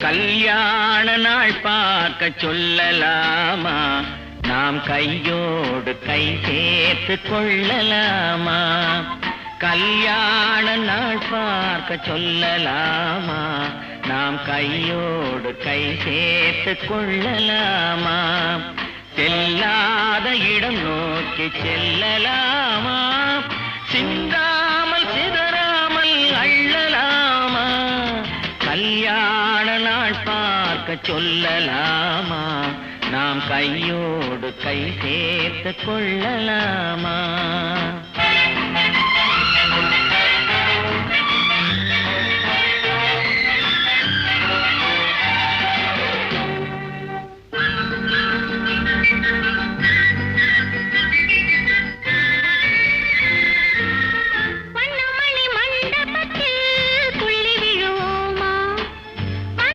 கல்யாண நாள் பார்க்க சொல்லலாமா, நாம் கையோடு கை சேர்த்து கொள்ளலாமா? கல்யாண நாள் பார்க்க சொல்லலாமா, நாம் கையோடு கை சேர்த்து கொள்ளலாமா? செல்லாத இடம் நோக்கி செல்லலாமா, சிந்தாமல் சிதறாமல் அள்ளலாமா? கல்யாண நாள் பார்க்க சொல்லலாமா, நாம் கையோடு கை சேர்த்து கொள்ளலாமா?